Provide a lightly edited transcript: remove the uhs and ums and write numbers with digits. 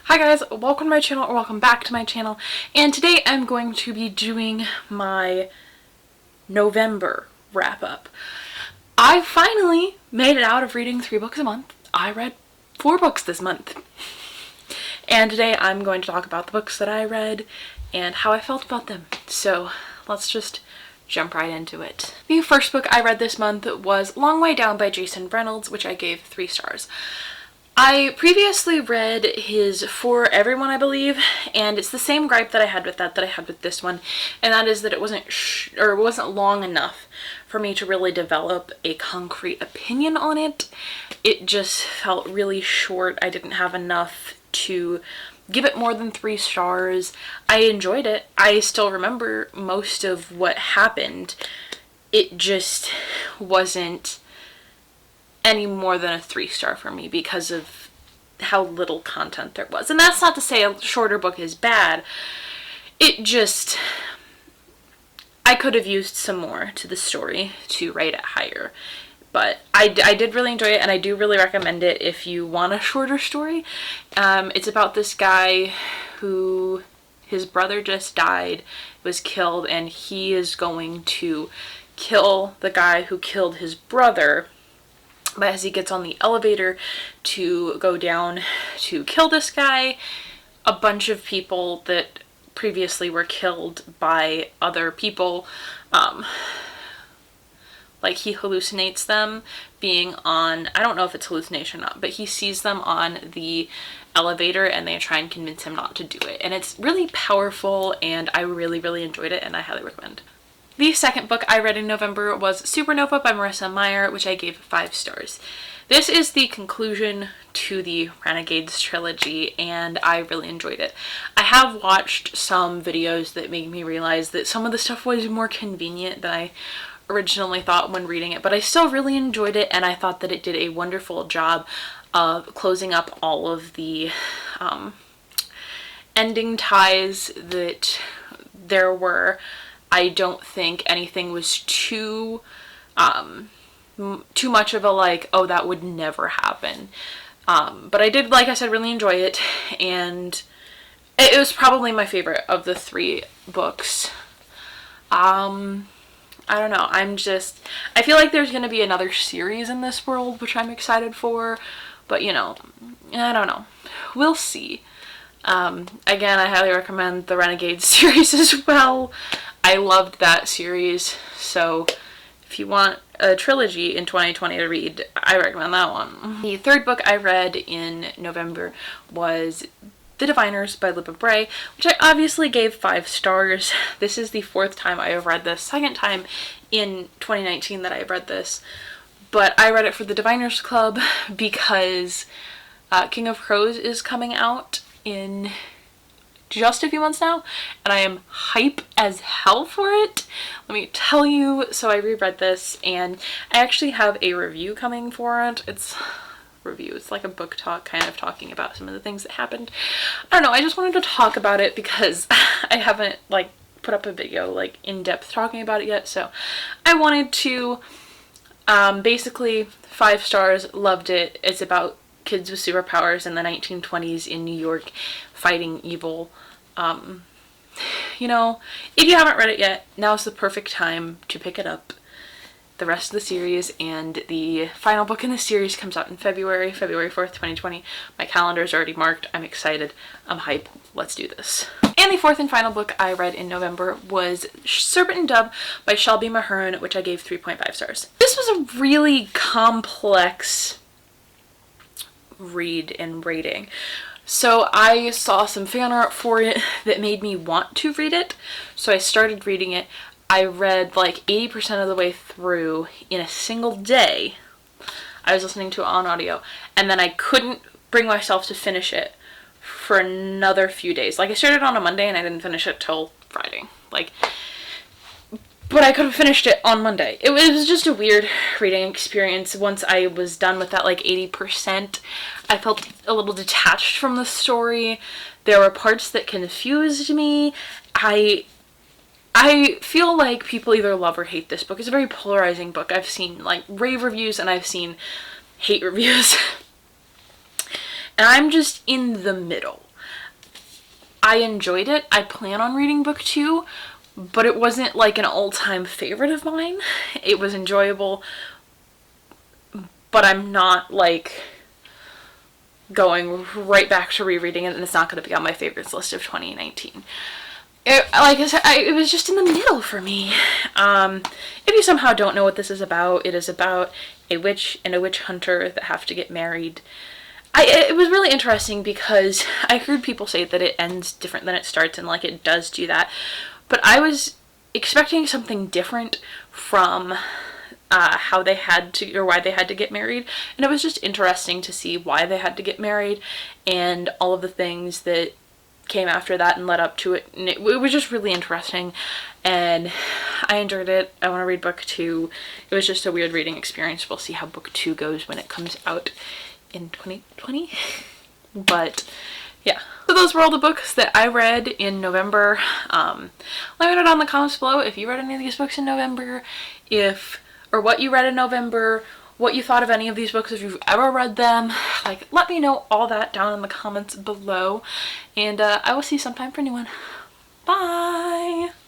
Hi guys, welcome to my channel, or welcome back to my channel, and today I'm going to be doing my November wrap-up. I finally made it out of reading 3 books a month. I read 4 books this month. And today I'm going to talk about the books that I read and how I felt about them. So let's just jump right into it. The first book I read this month was Long Way Down by Jason Reynolds, which I gave 3 stars. I previously read his For Everyone, I believe, and it's the same gripe that I had with that I had with this one, and that is that it wasn't long enough for me to really develop a concrete opinion on it. It just felt really short. I didn't have enough to give it more than 3 stars. I enjoyed it. I still remember most of what happened. It just wasn't any more than a 3-star for me because of how little content there was. And that's not to say a shorter book is bad. It just, I could have used some more to the story to rate it higher. But I did really enjoy it, and I do really recommend it if you want a shorter story. It's about this guy who, his brother just died, was killed, and he is going to kill the guy who killed his brother. But as he gets on the elevator to go down to kill this guy, a bunch of people that previously were killed by other people, like he hallucinates them being on, I don't know if it's hallucination or not, but he sees them on the elevator and they try and convince him not to do it. And it's really powerful, and I really, really enjoyed it, and I highly recommend. The second book I read in November was Supernova by Marissa Meyer, which I gave 5 stars. This is the conclusion to the Renegades trilogy, and I really enjoyed it. I have watched some videos that made me realize that some of the stuff was more convenient than I originally thought when reading it, but I still really enjoyed it, and I thought that it did a wonderful job of closing up all of the ending ties that there were. I don't think anything was too much of a like, oh, that would never happen. But I did, like I said, really enjoy it, and it was probably my favorite of the 3 books. I don't know, I feel like there's going to be another series in this world, which I'm excited for, but you know, I don't know. We'll see. Again, I highly recommend the Renegades series as well. I loved that series, so if you want a trilogy in 2020 to read, I recommend that one. The third book I read in November was The Diviners by Libba Bray, which I obviously gave 5 stars. This is the 4th time I have read this, 2nd time in 2019 that I have read this, but I read it for the Diviners Club because King of Crows is coming out in just a few months now, and I am hype as hell for it. Let me tell you. So I reread this, and I actually have a review coming for it. It's like a book talk, kind of talking about some of the things that happened. I don't know, I just wanted to talk about it because I haven't like put up a video like in depth talking about it yet, so I wanted to. Basically 5 stars, loved it. It's about kids with superpowers in the 1920s in New York fighting evil. You know, if you haven't read it yet, now's the perfect time to pick it up. The rest of the series, and the final book in the series comes out in February 4th, 2020. My calendar is already marked. I'm excited. I'm hype. Let's do this. And the 4th and final book I read in November was Serpent and Dove by Shelby Mahern, which I gave 3.5 stars. This was a really complex read and rating. So I saw some fan art for it that made me want to read it, so I started reading it. I read like 80% of the way through in a single day. I was listening to it on audio, and then I couldn't bring myself to finish it for another few days. Like, I started on a Monday and I didn't finish it till Friday. Like, but I could have finished it on Monday. It was just a weird reading experience. Once I was done with that like 80%, I felt a little detached from the story. There were parts that confused me. I feel like people either love or hate this book. It's a very polarizing book. I've seen like rave reviews and I've seen hate reviews. And I'm just in the middle. I enjoyed it. I plan on reading book 2, but it wasn't like an all-time favorite of mine. It was enjoyable, but I'm not like going right back to rereading it, and it's not going to be on my favorites list of 2019. Like I said, it was just in the middle for me. If you somehow don't know what this is about, it is about a witch and a witch hunter that have to get married. It was really interesting because I heard people say that it ends different than it starts, and like it does do that. But I was expecting something different from how they had to, or why they had to get married. And it was just interesting to see why they had to get married and all of the things that came after that and led up to it. And it was just really interesting, and I enjoyed it. I want to read book 2. It was just a weird reading experience. We'll see how book 2 goes when it comes out in 2020. But yeah, so those were all the books that I read in November. Let me know down in the comments below if you read any of these books in November, or what you read in November, what you thought of any of these books, if you've ever read them. Like, let me know all that down in the comments below, and I will see you sometime for a new one. Bye!